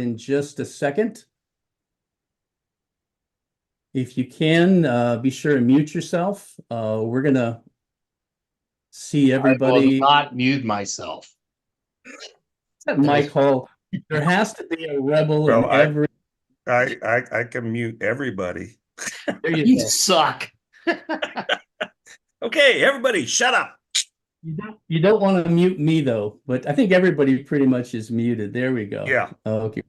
in just a second. If you can, be sure to mute yourself. We're gonna see I will everybody. not mute myself. Mike Hall, there has to be a rebel Well, in every. I can mute everybody. There you You go. suck. Okay, everybody, shut up. You don't want to mute me though, but I think everybody pretty much is muted. There we go. Yeah. Okay.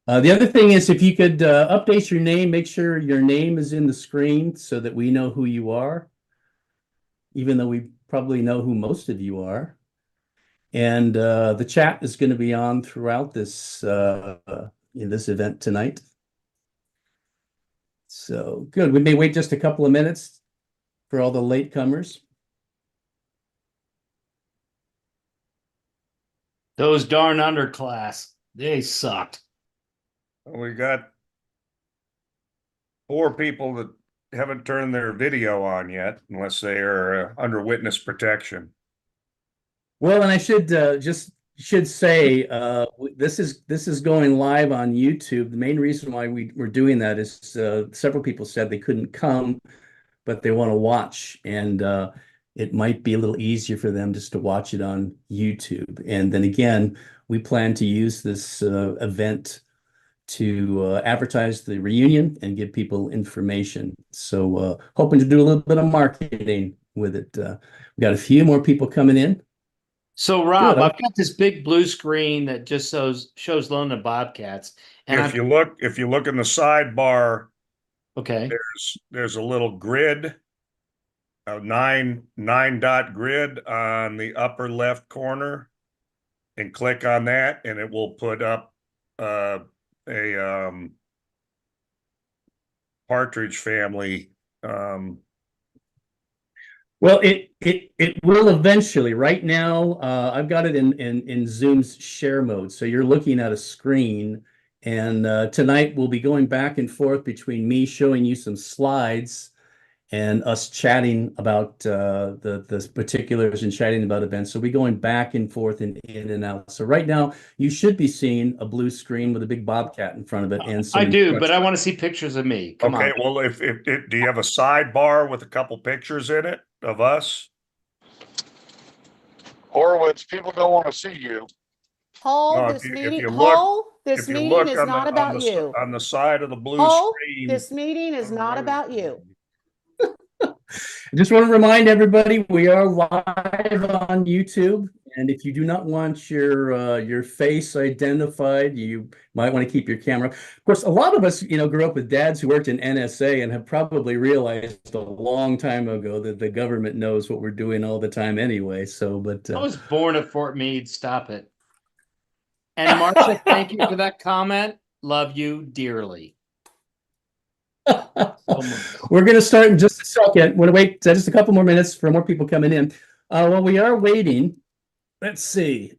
The other thing is if you could update your name, make sure your name is in the screen so that we know who you are, even though we probably know who most of you are. And the chat is going to be on throughout this in this event tonight. So good. We may wait just a couple of minutes for all the latecomers. Those darn underclass, they sucked. We got 4 people that haven't turned their video on yet, unless they are under witness protection. Well, and I should say this is going live on YouTube. The main reason why we're doing that is several people said they couldn't come, but they want to watch, and it might be a little easier for them just to watch it on YouTube. And then again, we plan to use this event to advertise the reunion and give people information. So hoping to do a little bit of marketing with it. We got a few more people coming in. So Rob, Good. I've got this big blue screen that just shows London Bobcats. And If you look in the sidebar, okay, there's a little grid, a nine dot grid on the upper left corner, and click on that, and it will put up a Partridge Family. Well, it will eventually. Right now, I've got it in Zoom's share mode. So you're looking at a screen, and tonight we'll be going back and forth between me showing you some slides and us chatting about the particulars and chatting about events. So we're going back and forth and in and out. So right now, you should be seeing a blue screen with a big bobcat in front of it. And I do, but I want to see pictures of me. Come on. Well, if do you have a sidebar with a couple pictures in it of us? Horowitz, people don't want to see you. Hall, this meeting is not about you. On the side of the blue Hall, screen. this meeting is not about you. I just want to remind everybody we are live on YouTube, and if you do not want your face identified, you might want to keep your camera. Of course, a lot of us, grew up with dads who worked in NSA and have probably realized a long time ago that the government knows what we're doing all the time anyway. So, but I was born at Fort Meade. Stop it. And Marcia, thank you for that comment. Love you dearly. We're going to start in just a second. We're going to wait just a couple more minutes for more people coming in. While we are waiting, let's see.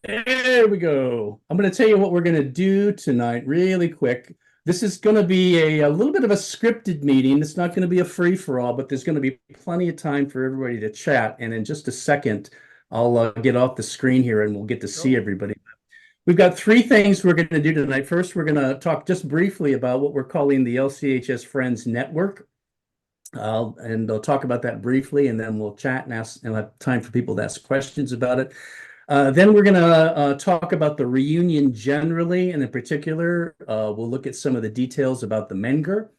There we go. I'm going to tell you what we're going to do tonight really quick. This is going to be a little bit of a scripted meeting. It's not going to be a free-for-all, but there's going to be plenty of time for everybody to chat. And in just a second, I'll get off the screen here and we'll get to see everybody. We've got 3 things we're going to do tonight. First, we're going to talk just briefly about what we're calling the LCHS Friends Network. And I'll talk about that briefly, and then we'll chat and have time for people to ask questions about it. Then we're going to talk about the reunion generally, and in particular, we'll look at some of the details about the Menger,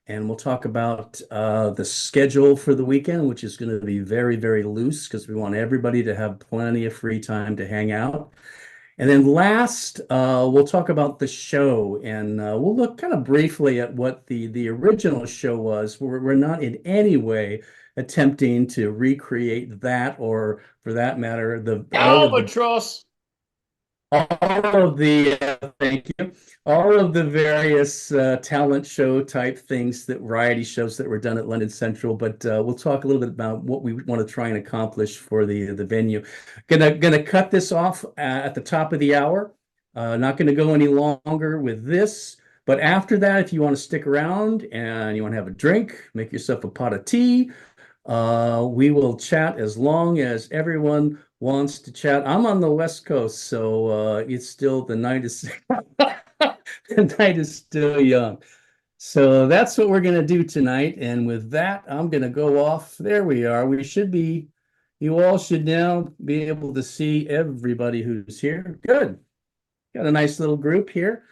and we'll talk about the schedule for the weekend, which is going to be very, very loose because we want everybody to have plenty of free time to hang out. And then last, we'll talk about the show, and we'll look kind of briefly at what the original show was. We're not in any way attempting to recreate that, or for that matter, Albatross. Thank you, all of the various talent show type things, that variety shows that were done at London Central. But we'll talk a little bit about what we want to try and accomplish for the venue. Gonna cut this off at the top of the hour. Not gonna go any longer with this. But after that, if you want to stick around and you want to have a drink, make yourself a pot of tea, We will chat as long as everyone wants to chat. I'm on the West Coast, so it's still the night is the night is still young. So that's what we're going to do tonight. And with that, I'm going to go off. There we are. You all should now be able to see everybody who's here. Good. Got a nice little group here.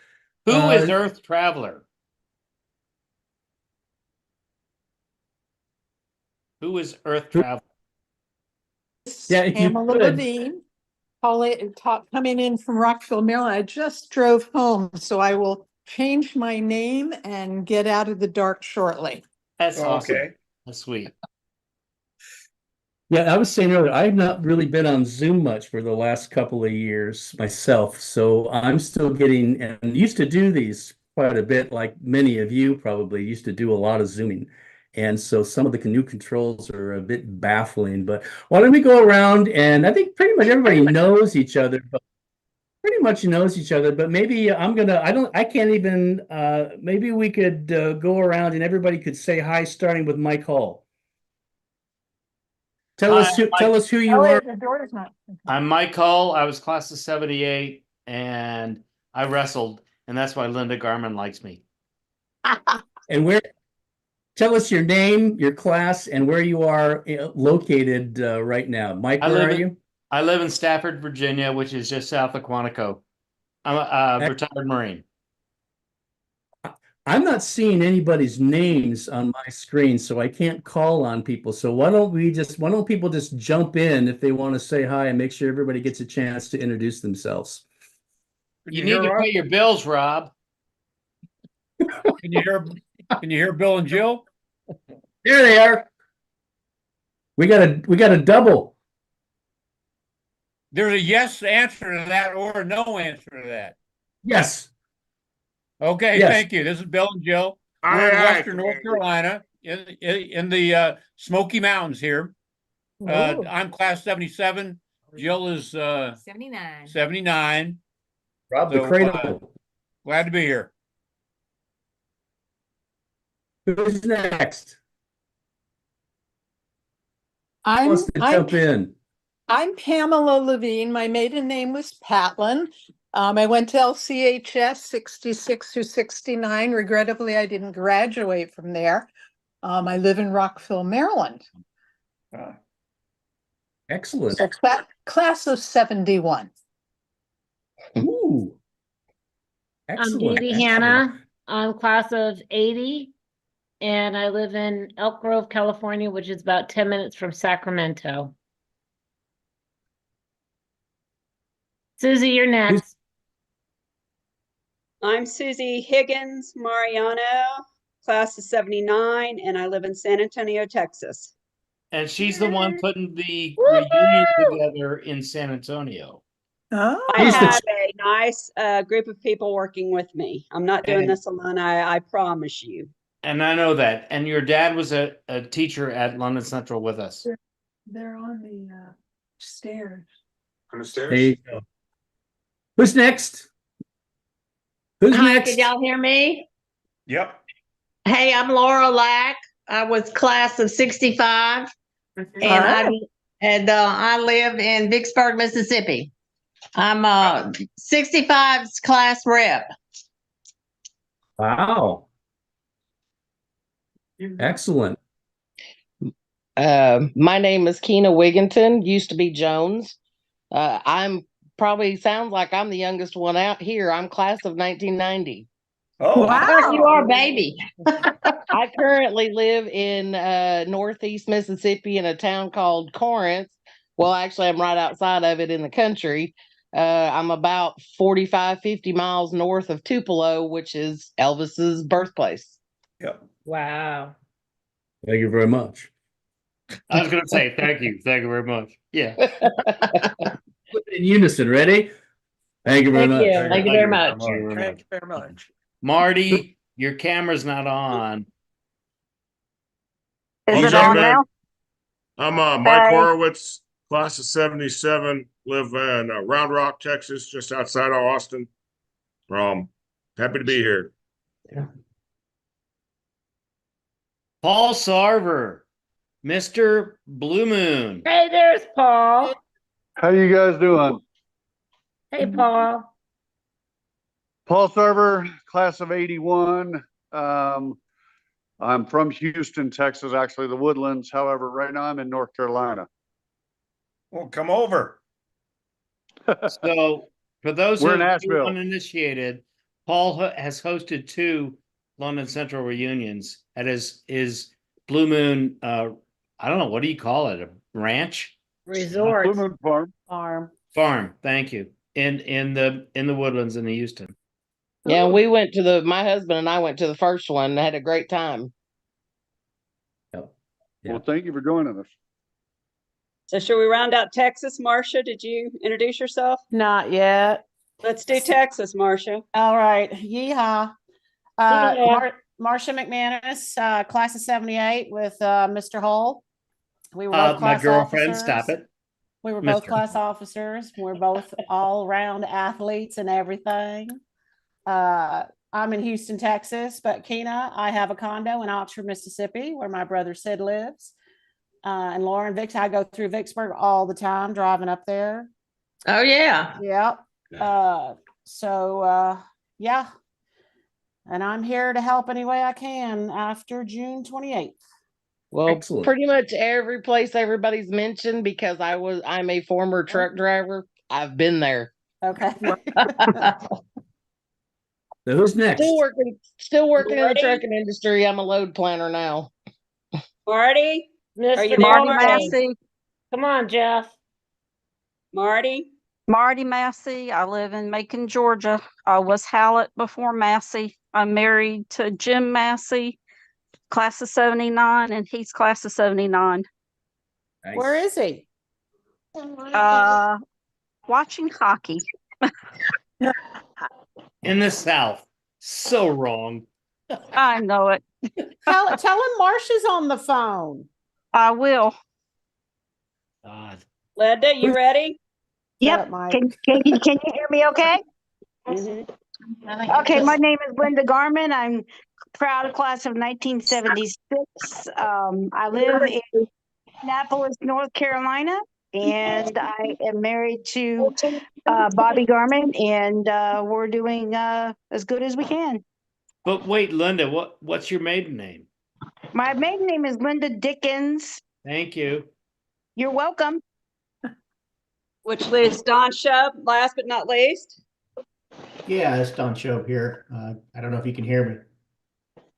Who is Earth Traveler? Who is Earth Traveler? Yeah, if you Pamela could. Levine, coming in from Rockville, Maryland. I just drove home, so I will change my name and get out of the dark shortly. That's awesome. Okay. That's sweet. Yeah, I was saying earlier, I've not really been on Zoom much for the last couple of years myself. So I'm still getting and used to do these quite a bit, like many of you probably used to do a lot of Zooming. And so some of the new controls are a bit baffling. But why don't we go around and I think pretty much everybody knows each other, but maybe I can't even maybe we could go around and everybody could say hi, starting with Mike Hall. Tell us who you are. The door is not. I'm Mike Hull. I was class of 78 and I wrestled, and that's why Linda Garman likes me. And tell us your name, your class, and where you are located right now. Mike, where are you? I live in Stafford, Virginia, which is just south of Quantico. I'm a retired Marine. I'm not seeing anybody's names on my screen, so I can't call on people. So why don't people just jump in if they want to say hi and make sure everybody gets a chance to introduce themselves. You need to pay your bills, Rob. Can you hear Bill and Jill? There they are. We got a double. There's a yes answer to that or a no answer to that. Yes. Okay, Yes. thank you. This is Bill and Jill. We're in Western North Carolina in the Smoky Mountains here. I'm class 77. Jill is 79. 79. Rob the So, Cradle. Glad to be here. Who's next? Who I'm wants to jump in? I'm Pamela Levine. My maiden name was Patlin. I went to LCHS 66 through 69. Regrettably, I didn't graduate from there. I live in Rockville, Maryland. Excellent. So class of 71. Ooh. I'm Excellent. Dee Excellent. Hannah. I'm class of 80, and I live in Elk Grove, California, which is about 10 minutes from Sacramento. Susie, you're next. I'm Susie Higgins Mariano, class of 79, and I live in San Antonio, Texas. And she's the one putting the Woo-hoo! reunion together in San Antonio. Oh, I have a nice group of people working with me. I'm not doing And- this alone, I promise you. And I know that. And your dad was a teacher at London Central with us. they're on the stairs. On the There stairs? you go. Who's next? Who's Hi, next? can y'all hear me? Yep. Hey, I'm Laura Lack. I was class of 65 and I live in Vicksburg, Mississippi. I'm 65's class rep. Wow. Excellent. My name is Keena Wigginton, used to be Jones. I'm probably sounds like I'm the youngest one out here. I'm class of 1990. Oh, Wow, you are a baby. I currently live in northeast Mississippi in a town called Corinth. Well, actually, I'm right outside of it in the country. I'm about 45, 50 miles north of Tupelo, which is Elvis's birthplace. yep. Wow. Thank you very much. I was going to say thank you. Thank you very much. Yeah. In unison, ready? Thank you very Thank much. you. Thank you very much. Thank you very much. Marty, your camera's not on. Is it on now? I'm Mike Hey. Horowitz, class of 77, live in Round Rock, Texas, just outside of Austin. Happy to be here. Paul Sarver, Mr. Blue Moon. Hey, there's Paul. How you guys doing? Hey, Paul. Paul Server, class of 81. I'm from Houston, Texas, actually the Woodlands. However, right now I'm in North Carolina. Well, come over. So for those We're who in are Asheville. uninitiated, Paul has hosted 2 London Central reunions at his Blue Moon. I don't know, what do you call it? A ranch? Resort. Blue Moon Farm. Farm. Thank you. In the Woodlands in the Houston. Yeah, my husband and I went to the first one and had a great time. Yeah. Well, thank you for joining us. So should we round out Texas? Marcia, did you introduce yourself? Not yet. Let's do Texas, Marcia. All right. Yeehaw. Yeah. Marcia McManus, class of 78 with Mr. Hull. We were both My class girlfriend, officers. stop it. We were both Mr. class officers. We're both all around athletes and everything. I'm in Houston, Texas, but Keena, I have a condo in Oxford, Mississippi, where my brother Sid lives. And Lauren, I go through Vicksburg all the time, driving up there. Oh, yeah. Yep. Yeah. And I'm here to help any way I can after June 28th. Well, Excellent. pretty much every place everybody's mentioned, because I'm a former truck driver. I've been there. Okay. So who's next? Still working in the Marty? trucking industry. I'm a load planner now. Marty? Are you Mr. there, Marty Marty? Massey. Come on, Jeff. Marty? Marty Massey. I live in Macon, Georgia. I was Hallett before Massey. I'm married to Jim Massey, class of 79, and he's class of 79. Nice. Where is he? Watching hockey. In the South. So wrong. I know it. Tell him Marcia's on the phone. I will. God. Linda, you ready? Shut up, Yep. Mike. Can you hear me okay? Mhm. Okay, my name is Linda Garman. I'm proud class of 1976. I live in Annapolis, North Carolina, and I am married to Bobby Garman, and we're doing as good as we can. But wait, Linda, what's your maiden name? My maiden name is Linda Dickens. Thank you. You're welcome. Which leaves Don Shub, last but not least. Yeah, it's Don Shope here. I don't know if you can hear me.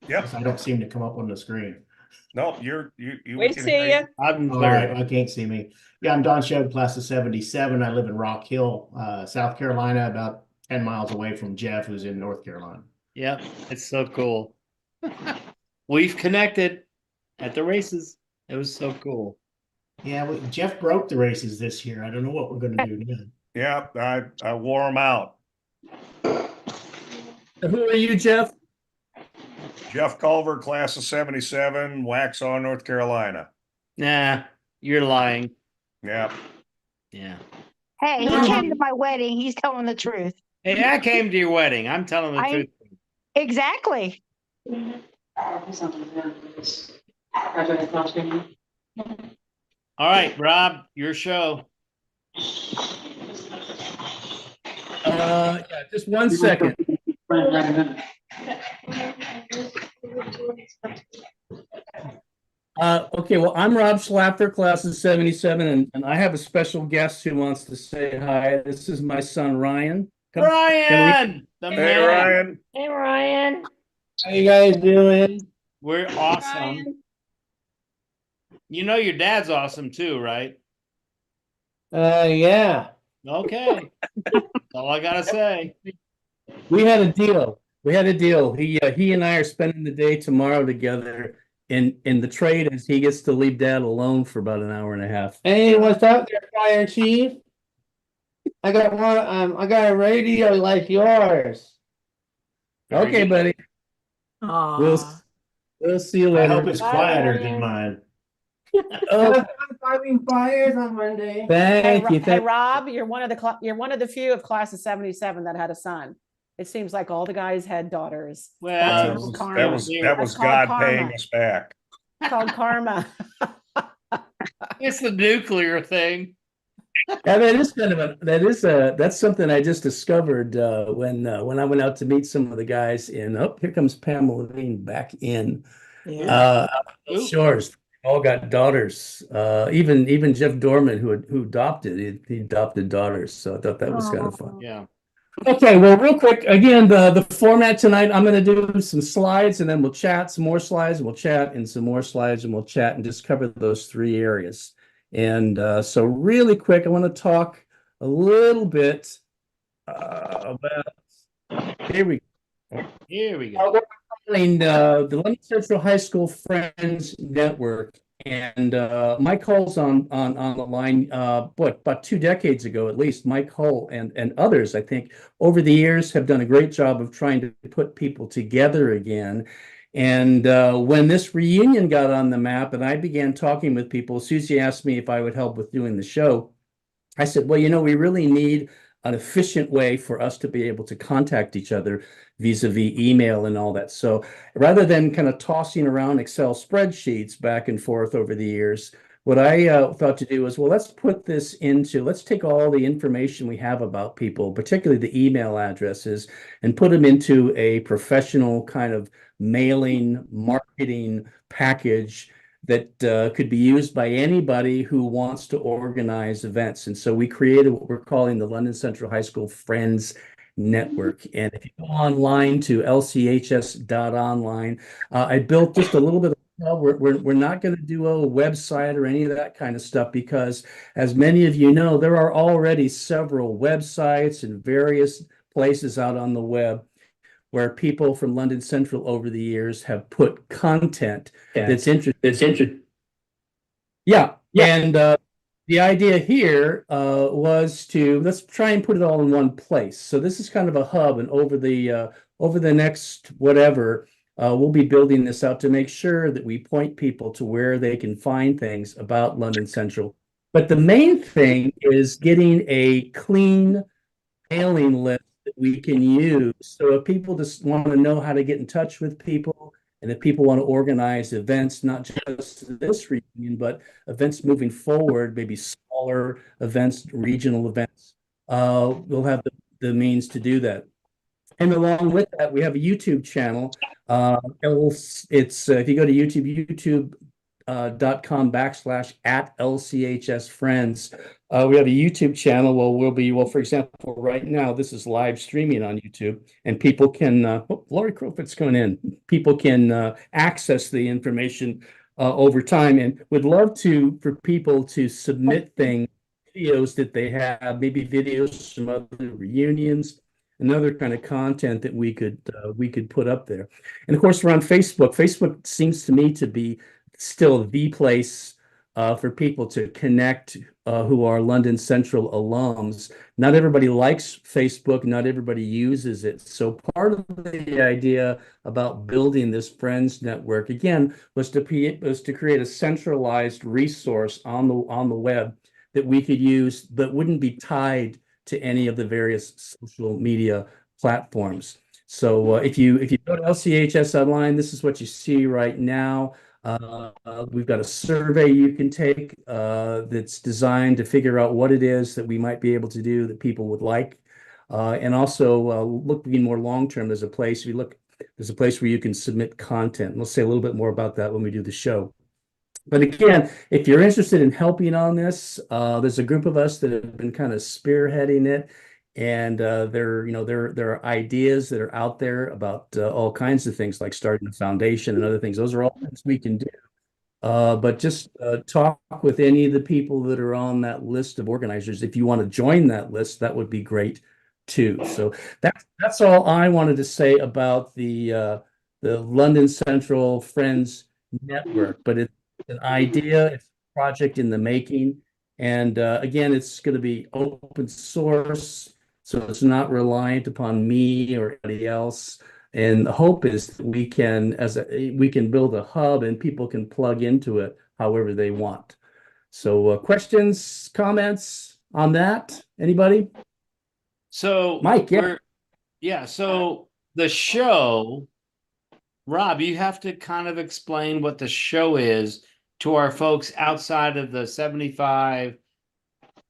Yep. 'Cause I don't seem to come up on the screen. No, you. We can see hear you. I'm All clear. right, I can't see me. Yeah, I'm Don Shope, class of 77. I live in Rock Hill, South Carolina, about 10 miles away from Jeff, who's in North Carolina. Yep, it's so cool. We've connected at the races. It was so cool. Yeah, Jeff broke the races this year. I don't know what we're going to do now. Yeah, I wore them out. Who are you, Jeff? Jeff Culver, class of 77, Waxhaw, North Carolina. Nah, you're lying. Yeah. Yeah. Hey, he came to my wedding. He's telling the truth. Hey, I came to your wedding. I'm telling the truth. Exactly. All right, Rob, your show. Yeah, just 1 second. Okay, well, I'm Rob Schlapper, class of 77, and I have a special guest who wants to say hi. This is my son, Ryan. Ryan! The Hey, man. Ryan. Hey, Ryan. How you guys doing? We're awesome. Ryan. You know your dad's awesome too, right? Yeah. Okay. That's all I gotta say. We had a deal. He and I are spending the day tomorrow together. In the trade is he gets to leave Dad alone for about an hour and a half. Hey, what's up there, Fire Chief? I got a radio like yours. Okay, buddy. We'll see you I later. hope it's quieter than mine. Oh, Fighting fires on Monday. thank you. Hey, Rob, you're one of the few of class of 77 that had a son. It seems like all the guys had daughters. Well, That's That was That's called God karma. paying us back. Called karma. It's the nuclear thing. Yeah, that is kind of that's something I just discovered when I went out to meet some of the guys in. Oh, here comes Pamela Levine back in. Out on those shores. All got daughters. Even Jeff Dorman, who adopted, he adopted daughters. So I thought that was kind of fun. Yeah. Okay, well, real quick, again, the format tonight, I'm going to do some slides and then we'll chat, some more slides, and we'll chat, and some more slides, and we'll chat, and just cover those three areas. And so really quick, I want to talk a little bit about, here we go. We're calling the London Central High School Friends Network. And Mike Hull's on the line, about 2 decades ago, at least. Mike Hull and others, I think, over the years have done a great job of trying to put people together again. And when this reunion got on the map and I began talking with people, Susie asked me if I would help with doing the show. I said, well, we really need an efficient way for us to be able to contact each other vis-a-vis email and all that. So rather than kind of tossing around Excel spreadsheets back and forth over the years, what I thought to do was, well, let's take all the information we have about people, particularly the email addresses, and put them into a professional kind of mailing marketing package that could be used by anybody who wants to organize events. And so we created what we're calling the London Central High School Friends Network. And if you go online to lchs.online, I built just a little bit of, we're not going to do a website or any of that kind of stuff because, as many of you know, there are already several websites and various places out on the web where people from London Central over the years have put content that's interesting. Yeah. And the idea here was let's try and put it all in one place. So this is kind of a hub, and over the next whatever, we'll be building this out to make sure that we point people to where they can find things about London Central. But the main thing is getting a clean mailing list that we can use. So if people just want to know how to get in touch with people, and if people want to organize events, not just this reunion, but events moving forward, maybe smaller events, regional events, we'll have the means to do that. And along with that, we have a YouTube channel. It's if you go to youtube.com/@LCHS Friends. We have a YouTube channel where for example, right now, this is live streaming on YouTube, and people can, Lori Crowfoot's coming in. People can access the information over time, and would love for people to submit videos that they have, maybe videos from other reunions, another kind of content that we could put up there. And of course, we're on Facebook. Facebook seems to me to be still the place for people to connect who are London Central alums. Not everybody likes Facebook. Not everybody uses it. So part of the idea about building this Friends Network, again, was to create a centralized resource on the web that we could use that wouldn't be tied to any of the various social media platforms. So if you go to LCHS Online, this is what you see right now. We've got a survey you can take that's designed to figure out what it is that we might be able to do that people would like. And also looking more long-term, there's a place where you can submit content. We'll say a little bit more about that when we do the show. But again, if you're interested in helping on this, there's a group of us that have been kind of spearheading it. And there are ideas that are out there about all kinds of things, like starting a foundation and other things. Those are all things we can do. But just talk with any of the people that are on that list of organizers. If you want to join that list, that would be great too. So that's all I wanted to say about the London Central Friends Network. But it's an idea, it's a project in the making. And again, it's going to be open source. So it's not reliant upon me or anybody else. And the hope is that we can build a hub and people can plug into it however they want. So questions, comments on that? Anybody? So Mike, so the show, Rob, you have to kind of explain what the show is to our folks outside of the 75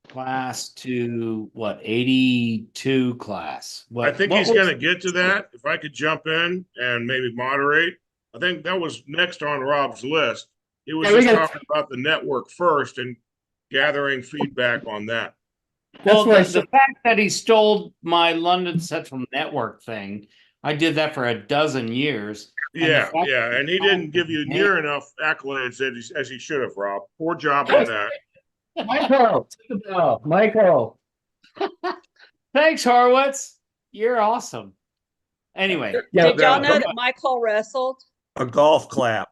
class to what, 82 class? I think he's was- gonna get to that. If I could jump in and maybe moderate, I think that was next on Rob's list. He was Yeah, we just got- talking about the network first and gathering feedback on that. Well, why I the fact that he stole my London Central Network thing, I did that for a dozen years. And the Yeah, fact yeah, that and he didn't give you near enough accolades as he should have, Rob. Poor job on that. Michael, take the ball. Michael. Thanks, Horowitz. You're awesome. Anyway, Yeah, Did y'all know that Michael wrestled? A golf clap.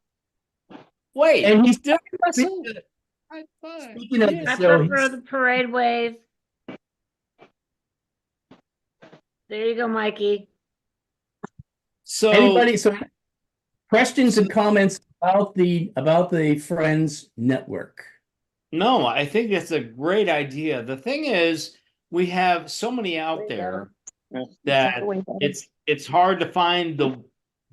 wait, and he's still speaking speaking of I the show, prefer the parade wave. There you go, Mikey. so anybody, so questions and comments about the Friends Network? no, I think that's a great idea. The thing is, we have so many out there that it's hard to find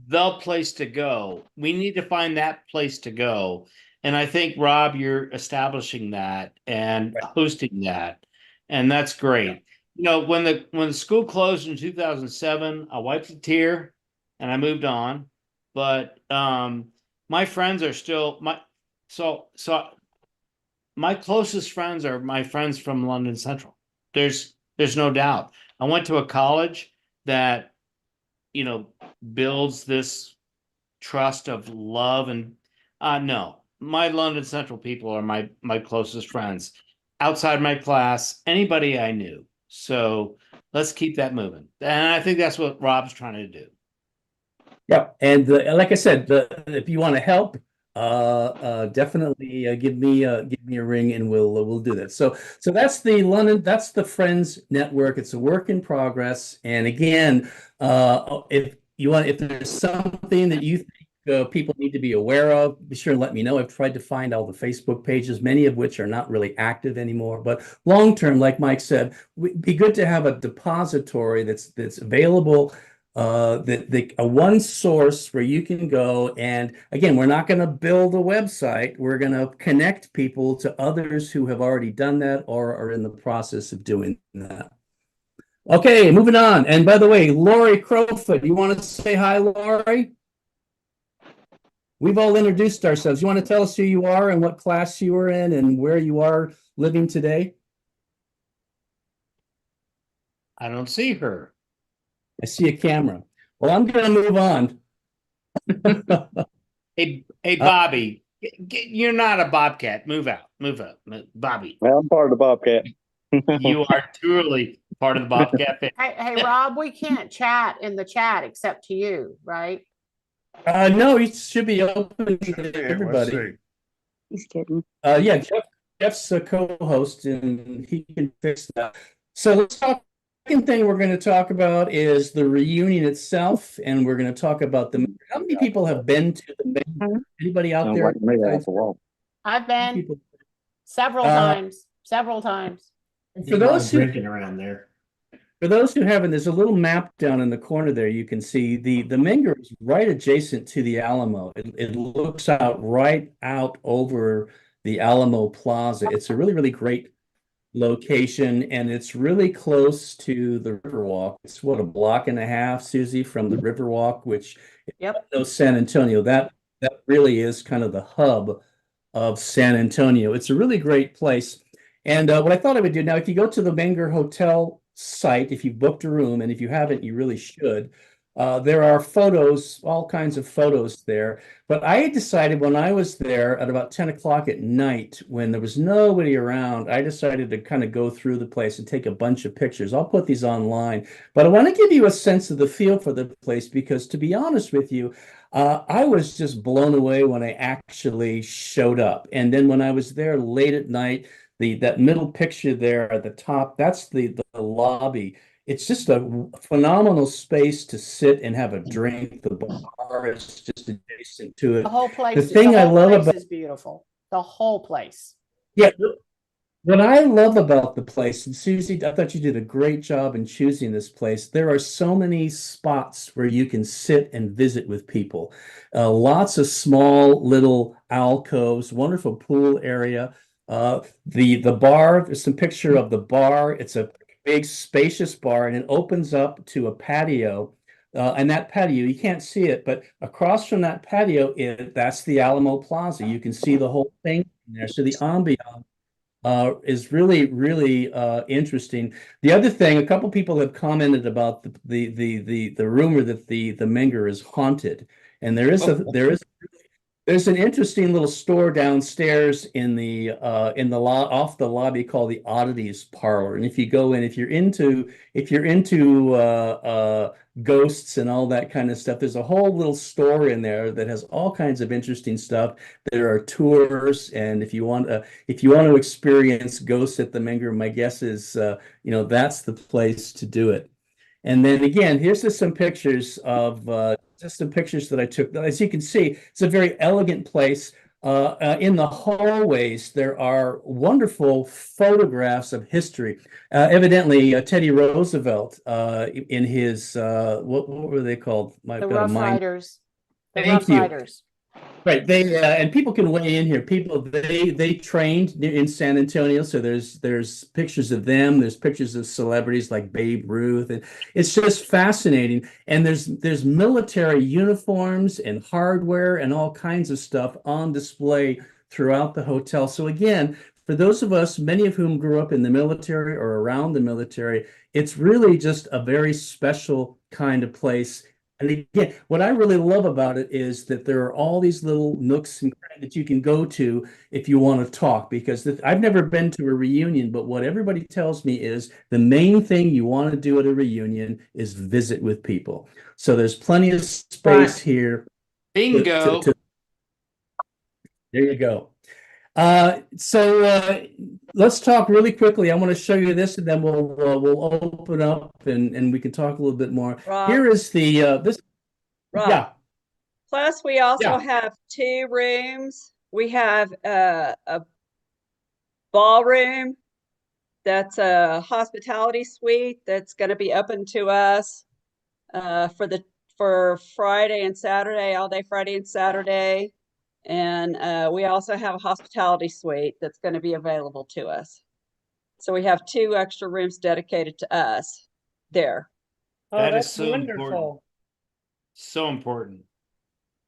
the place to go. We need to find that place to go. And I think, Rob, you're establishing that and hosting that. And that's great. You know, when the school closed in 2007, I wiped a tear and I moved on. But my friends are still so my closest friends are my friends from London Central. There's no doubt. I went to a college that, you know, builds this trust of love and no, my London Central people are my closest friends. Outside my class, anybody I knew. So let's keep that moving. And I think that's what Rob's trying to do. Yeah, and like I said, if you want to help, definitely give me a ring and we'll do that. So that's the Friends Network. It's a work in progress. And again, if there's something that you think people need to be aware of, be sure and let me know. I've tried to find all the Facebook pages, many of which are not really active anymore. But long term, like Mike said, it'd be good to have a depository that's available. A one source where you can go, and again, we're not going to build a website. We're going to connect people to others who have already done that or are in the process of doing that. Okay, moving on. And by the way, Lori Crowfoot, you want to say hi, Lori? We've all introduced ourselves. You want to tell us who you are and what class you were in and where you are living today? I don't see her. I see a camera. Well, I'm going to move on. Hey, Bobby, you're not a Bobcat. Move out. Bobby. Well, I'm part of the Bobcat. You are truly part of the Bobcat family. Hey, Rob, we can't chat in the chat except to you, right? No, it should be open to Let's everybody. see. He's kidding. Yeah, Jeff's a co-host and he can fix that. So let's talk. Second thing we're going to talk about is the reunion itself, and we're going to talk about how many people have been to the anybody out there? I've been People. several times. For those who drinking around there. For those who haven't, there's a little map down in the corner there. You can see the Menger is right adjacent to the Alamo. It looks right out over the Alamo Plaza. It's a really, really great location, and it's really close to the Riverwalk. It's what, a block and a half, Susie, from the Riverwalk, which knows San Antonio. That really is kind of the hub of San Antonio. It's a really great place. And what I thought I would do now, if you go to the Menger Hotel site, if you've booked a room, and if you haven't, you really should. There are photos, all kinds of photos there. But I decided when I was there at about 10 o'clock at night, when there was nobody around, I decided to kind of go through the place and take a bunch of pictures. I'll put these online. But I want to give you a sense of the feel for the place because, to be honest with you, I was just blown away when I actually showed up. And then when I was there late at night, that middle picture there at the top, that's the lobby. It's just a phenomenal space to sit and have a drink. The bar is just adjacent to it. The whole place. The thing I love about is beautiful. The whole place. Yeah, What I love about the place, and Susie, I thought you did a great job in choosing this place. There are so many spots where you can sit and visit with people. Lots of small little alcoves, wonderful pool area. The bar, there's some picture of the bar. It's a big, spacious bar, and it opens up to a patio. And that patio, you can't see it, but across from that patio, that's the Alamo Plaza. You can see the whole thing there. So the ambiance is really, really interesting. The other thing, a couple people have commented about the rumor that the Menger is haunted, and there's an interesting little store downstairs in the off the lobby called the Oddities Parlor. And if you go in, if you're into ghosts and all that kind of stuff, there's a whole little store in there that has all kinds of interesting stuff. There are tours, and if you want to experience ghosts at the Menger, my guess is that's the place to do it. And then again, here's just some pictures of just some pictures that I took. As you can see, it's a very elegant place. In the hallways, there are wonderful photographs of history. Evidently, Teddy Roosevelt, in his what were they called? The I've got a Rough mind. Riders. The Thank Rough you. Riders. Right. They and people can weigh in here. People they trained in San Antonio, so there's pictures of them. There's pictures of celebrities like Babe Ruth, and it's just fascinating. And there's military uniforms and hardware and all kinds of stuff on display throughout the hotel. So again, for those of us, many of whom grew up in the military or around the military, it's really just a very special kind of place. And again, what I really love about it is that there are all these little nooks and crannies that you can go to if you want to talk. Because I've never been to a reunion, but what everybody tells me is the main thing you want to do at a reunion is visit with people. So there's plenty of space here. Bingo. There you go. So let's talk really quickly. I want to show you this, and then we'll open up and we can talk a little bit more. Rob. Here is the this. Rob. Yeah. Plus, we also Yeah. have 2 rooms. We have a ballroom that's a hospitality suite that's going to be open to us for Friday and Saturday, all day Friday and Saturday. And we also have a hospitality suite that's going to be available to us. So we have 2 extra rooms dedicated to us there. Oh, That is that's so wonderful. important. So important.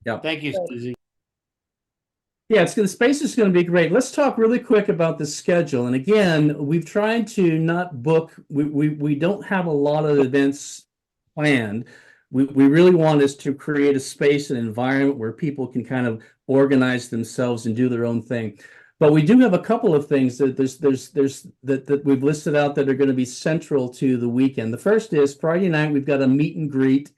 Yeah. Thank you, Susie. Yeah, the space is going to be great. Let's talk really quick about the schedule. And again, we've tried to not book. We don't have a lot of events planned. We really want is to create a space, an environment where people can kind of organize themselves and do their own thing. But we do have a couple of things that that we've listed out that are going to be central to the weekend. The first is Friday night. We've got a meet and greet.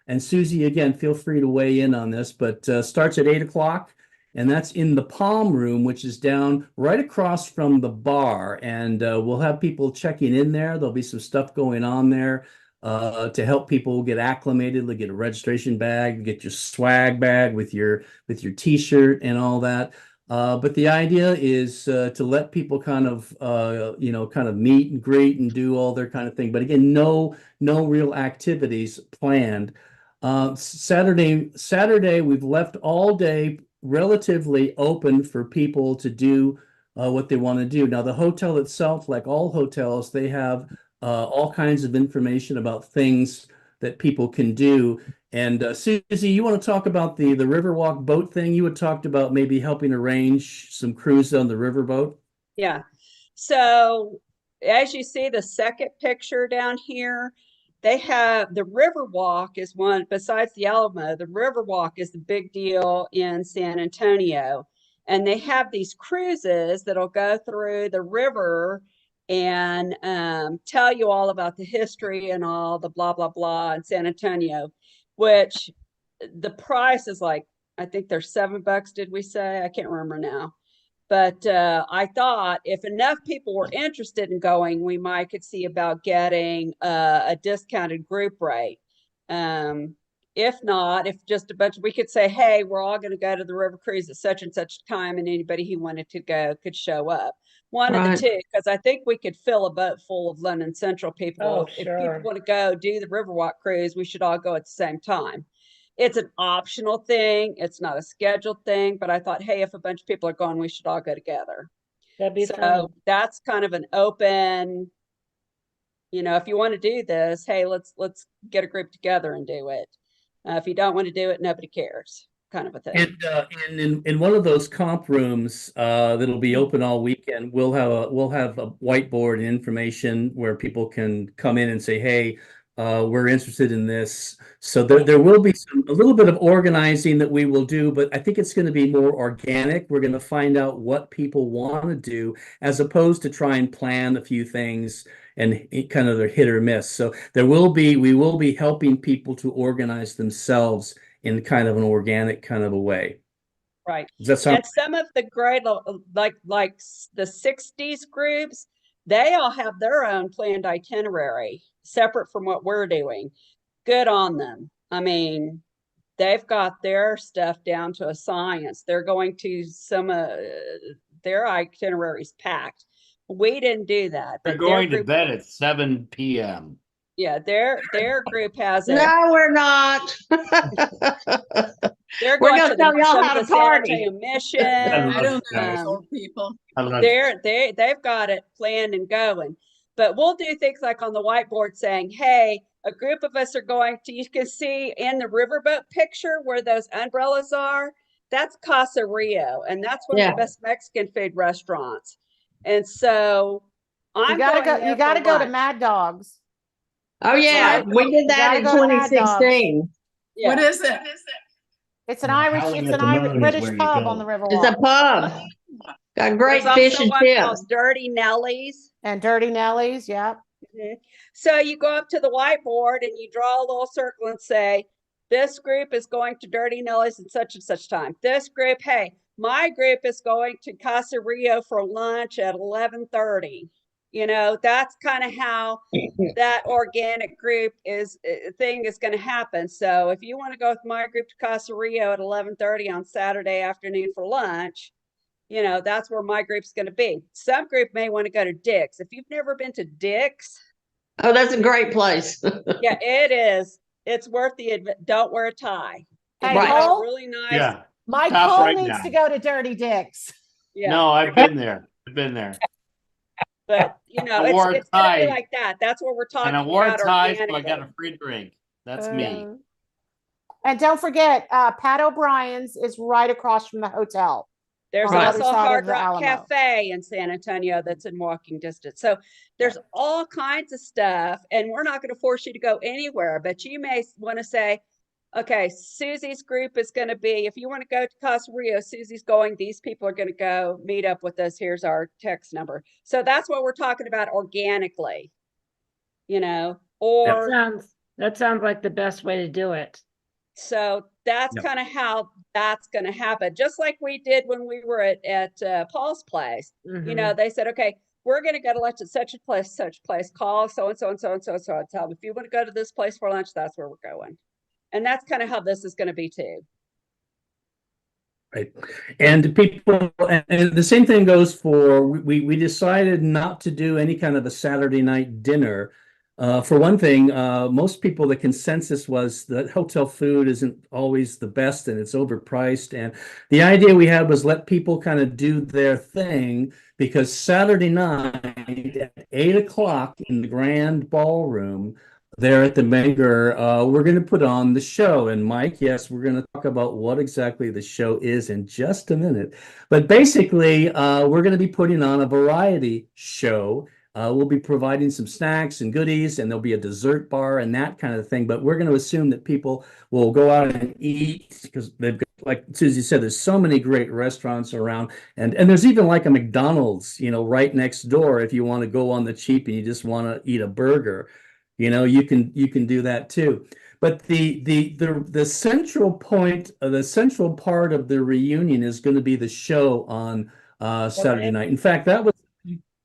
And Susie, again, feel free to weigh in on this, but starts at 8 o'clock. And that's in the Palm Room, which is down right across from the bar. And we'll have people checking in there. There'll be some stuff going on there to help people get acclimated. They'll get a registration bag, get your swag bag with your T-shirt and all that. But the idea is to let people kind of kind of meet and greet and do all their kind of thing. But again, no real activities planned. Saturday, we've left all day relatively open for people to do what they want to do. Now, the hotel itself, like all hotels, they have all kinds of information about things that people can do. And Susie, you want to talk about the Riverwalk boat thing? You had talked about maybe helping arrange some cruise on the riverboat. Yeah. So as you see the second picture down here, they have the Riverwalk is one, besides the Alamo, the Riverwalk is the big deal in San Antonio. And they have these cruises that'll go through the river and tell you all about the history and all the blah, blah, blah in San Antonio, which the price is like, I think they're $7, did we say? I can't remember now. But I thought if enough people were interested in going, we might could see about getting a discounted group rate. If not, if just a bunch, we could say, hey, we're all going to go to the river cruise at such and such time, and anybody who wanted to go could show up. One of the two, because I think we could fill a boat full of London Central people. Oh, If sure. people want to go do the Riverwalk cruise, we should all go at the same time. It's an optional thing. It's not a scheduled thing, but I thought, hey, if a bunch of people are going, we should all go together. That'd be So fun. that's kind of an open, if you want to do this, hey, let's get a group together and do it. If you don't want to do it, nobody cares, kind of a thing. And in one of those comp rooms that'll be open all weekend, we'll have a whiteboard and information where people can come in and say, hey, we're interested in this. So there will be a little bit of organizing that we will do, but I think it's going to be more organic. We're going to find out what people want to do as opposed to try and plan a few things and kind of they're hit or miss. So we will be helping people to organize themselves in kind of an organic kind of a way. Right. Does that sound? And some of the grade, like the 60s groups, they all have their own planned itinerary separate from what we're doing. Good on them. I mean, they've got their stuff down to a science. They're going to their itineraries packed. We didn't do that. They're going to bed at 7 p.m. Yeah, their group has it. No, we're not. They're We're going gonna to tell y'all how to party. Mission. I don't know. People. They've got it planned and going. But we'll do things like on the whiteboard saying, hey, a group of us are going to, you can see in the riverboat picture where those umbrellas are, that's Casa Rio. And that's one of the best Mexican food restaurants. And so You gotta go to Mad Dogs. Oh yeah, Right? we did that in You gotta go to Mad Dogs. 2016. Yeah. What is it? It's an Irish, Howling it's at an the Irish Moon is British where you pub go. on the Riverwalk. It's a pub. Got great There's fish also and one chips. called Dirty Nellies. And Dirty Nellies, yeah. Mm-hmm. So you go up to the whiteboard and you draw a little circle and say, this group is going to Dirty Nellies at such and such time. This group, hey, my group is going to Casa Rio for lunch at 11:30. That's kind of how that organic group thing is going to happen. So if you want to go with my group to Casa Rio at 11:30 on Saturday afternoon for lunch, that's where my group's going to be. Some group may want to go to Dick's. If you've never been to Dick's. Oh, that's a great place. Yeah, it is. It's worth don't wear a tie. Hey, Right. Cole, Really nice. Yeah. Mike Stop Cole right needs now. to go to Dirty Dick's. Yeah. No, I've been there. I've been there. But I wore a it's gonna be tie. like that. That's what we're talking And I wore a about tie, so I organically. got a free drink. That's me. And don't forget, Pat O'Brien's is right across from the hotel. There's on the also other a side of Hard the Rock Alamo. Cafe in San Antonio that's in walking distance. So there's all kinds of stuff, and we're not going to force you to go anywhere, but you may want to say, okay, Susie's group is going to be, if you want to go to Casa Rio, Susie's going, these people are going to go meet up with us. Here's our text number. So that's what we're talking about organically, or that sounds like the best way to do it. so that's kind of how that's going to happen. Just like we did when we were at Paul's place. Mhm. They said, okay, we're going to go to lunch at such a place. Call so and so and so and so and so. Tell them if you want to go to this place for lunch, that's where we're going. And that's kind of how this is going to be too. Right. And people, and the same thing goes for, we decided not to do any kind of a Saturday night dinner. For one thing, most people, the consensus was that hotel food isn't always the best and it's overpriced. And the idea we had was let people kind of do their thing, because Saturday night at 8 o'clock in the grand ballroom there at the Menger, we're going to put on the show. And Mike, yes, we're going to talk about what exactly the show is in just a minute. But basically, we're going to be putting on a variety show. We'll be providing some snacks and goodies, and there'll be a dessert bar and that kind of thing. But we're going to assume that people will go out and eat, because they've got, like Susie said, there's so many great restaurants around, and there's even like a McDonald's, right next door if you want to go on the cheap and you just want to eat a burger. You can do that too. But the central point, the central part of the reunion is going to be the show on Saturday night. In fact, that was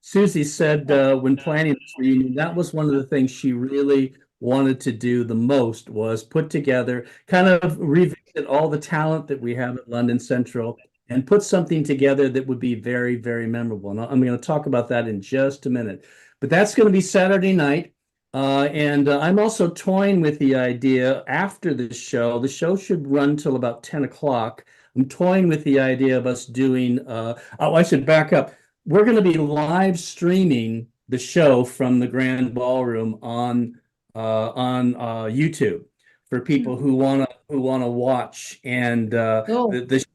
Susie said when planning this reunion, that was one of the things she really wanted to do the most was put together, kind of revisit all the talent that we have at London Central and put something together that would be very, very memorable. And I'm going to talk about that in just a minute. But that's going to be Saturday night. And I'm also toying with the idea after the show should run till about 10 o'clock. I'm toying with the idea of us doing, I should back up. We're going to be live streaming the show from the Grand Ballroom on YouTube for people who want to watch. And the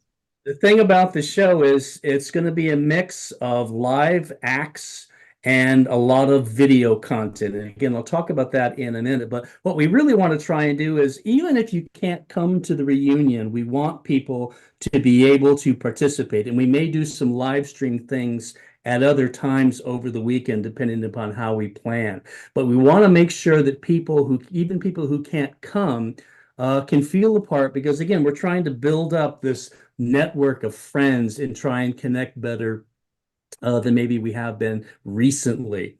thing about the show is it's going to be a mix of live acts and a lot of video content. And again, I'll talk about that in a minute. But what we really want to try and do is, even if you can't come to the reunion, we want people to be able to participate. And we may do some live stream things at other times over the weekend, depending upon how we plan. But we want to make sure that even people who can't come, can feel a part, because again, we're trying to build up this network of friends and try and connect better than maybe we have been recently.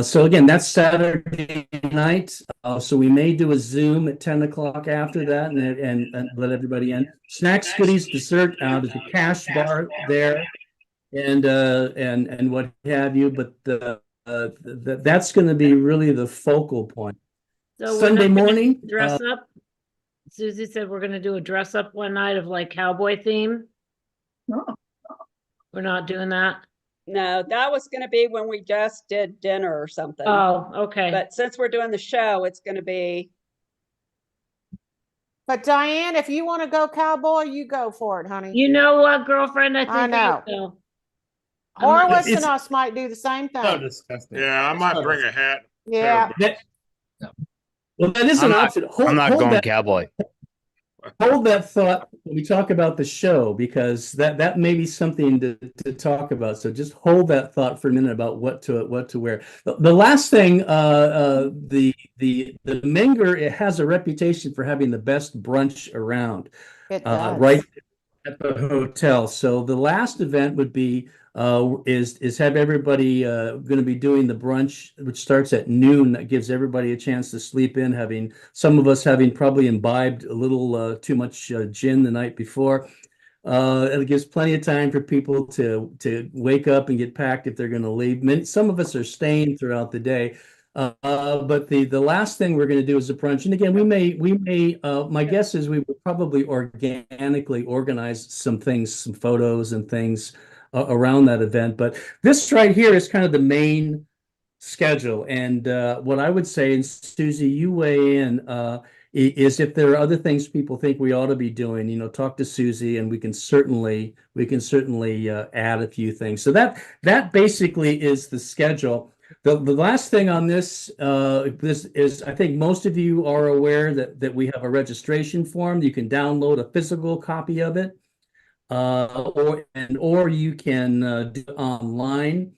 So again, that's Saturday night. So we may do a Zoom at 10 o'clock after that and let everybody in. Snacks, goodies, dessert. There's a cash bar there and what have you. But that's going to be really the focal point. So Sunday morning. Dress up. Susie said we're gonna do a dress up one night of like cowboy theme. We're not doing that. No, that was going to be when we just did dinner or something. Oh, okay. But since we're doing the show, it's going to be. But Diane, if you want to go cowboy, you go for it, honey. You know what, girlfriend? I think I know. will. Horowitz and us might do the same thing. So disgusting. Yeah, I might bring a hat. Yeah. Well, that is an option. I'm not going that, cowboy. Hold that thought when we talk about the show, because that may be something to talk about. So just hold that thought for a minute about what to wear. The last thing, the Menger, it has a reputation for having the best brunch around, right at the hotel. So the last event would be is have everybody going to be doing the brunch, which starts at noon. That gives everybody a chance to sleep in, having some of us having probably imbibed a little too much gin the night before. It gives plenty of time for people to wake up and get packed if they're going to leave. Some of us are staying throughout the day. But the last thing we're going to do is a brunch. And again, we may my guess is we will probably organically organize some things, some photos and things around that event. But this right here is kind of the main schedule. And what I would say, and Susie, you weigh in, is if there are other things people think we ought to be doing, talk to Susie, and we can certainly add a few things. So that basically is the schedule. The last thing on this is, I think most of you are aware that we have a registration form. You can download a physical copy of it, or you can do it online.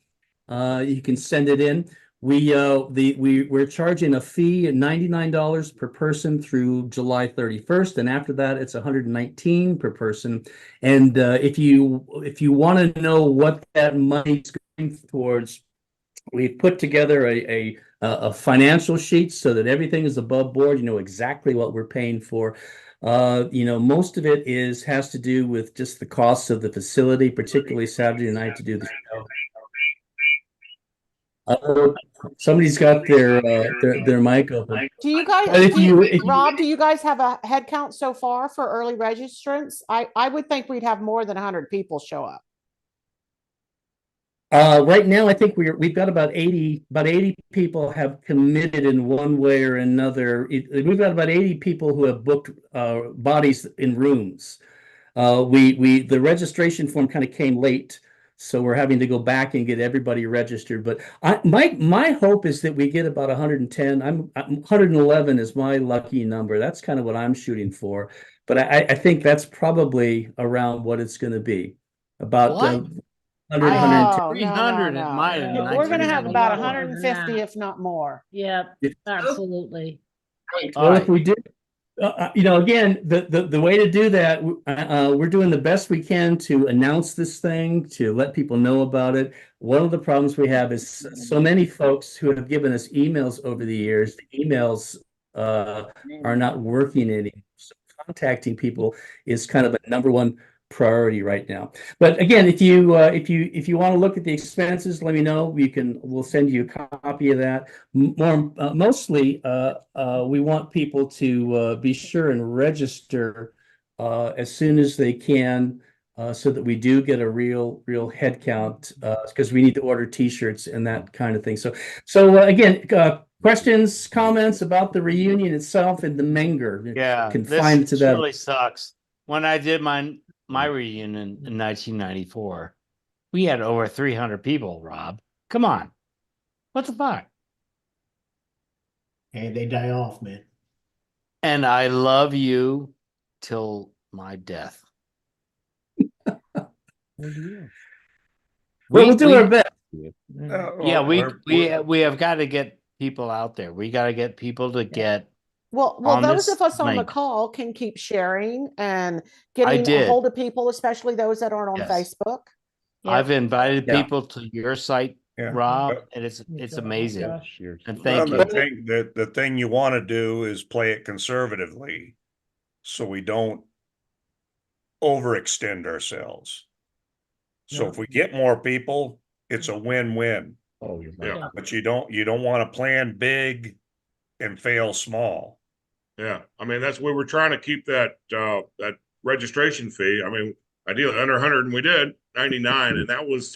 You can send it in. We're charging a fee at $99 per person through July 31st, and after that it's $119 per person. And if you want to know what that money's going towards, we've put together a financial sheet so that everything is above board. You know exactly what we're paying for. Most of it has to do with just the costs of the facility, particularly Saturday night to do the show. Somebody's got their mic open. Do you guys, Rob, do you guys have a head count so far for early registrants? I would think we'd have more than 100 people show up. Right now, I think we've got about 80 people have committed in one way or another. We've got about 80 people who have booked bodies in rooms. The registration form kind of came late, so we're having to go back and get everybody registered. But my hope is that we get about 110. 111 is my lucky number. That's kind of what I'm shooting for. But I think that's probably around what it's going to be. About 300 at my end. We're going to have about 150, if not more. Yeah, absolutely. Well, if we do Again, the way to do that, we're doing the best we can to announce this thing, to let people know about it. One of the problems we have is so many folks who have given us emails over the years, the emails are not working anymore. So contacting people is kind of a number one priority right now. But again, if you want to look at the expenses, let me know. We'll send you a copy of that. Mostly, we want people to be sure and register as soon as they can, so that we do get a real head count, because we need to order T-shirts and that kind of thing. So again, questions, comments about the reunion itself and the Menger? Yeah, Confined this to that. really sucks. When I did my reunion in 1994, we had over 300 people, Rob. Come on. What the fuck? Hey, they die off, man. And I love you till my death. We'll do our best. Yeah, we have got to get people out there. We got to get people to get Well, on those this of us on the link. call can keep sharing and getting a did. hold of people, especially those that aren't on Yes. Facebook. I've invited Yeah. people to your site, Yeah. Rob, and it's amazing. And Well, thank you. the thing you want to do is play it conservatively, so we don't overextend ourselves. So if we get more people, it's a win-win. Oh, you're Yeah. right. But you don't want to plan big and fail small. Yeah, I mean, we were trying to keep that registration fee. I mean, ideally under 100, and we did 99, and that was,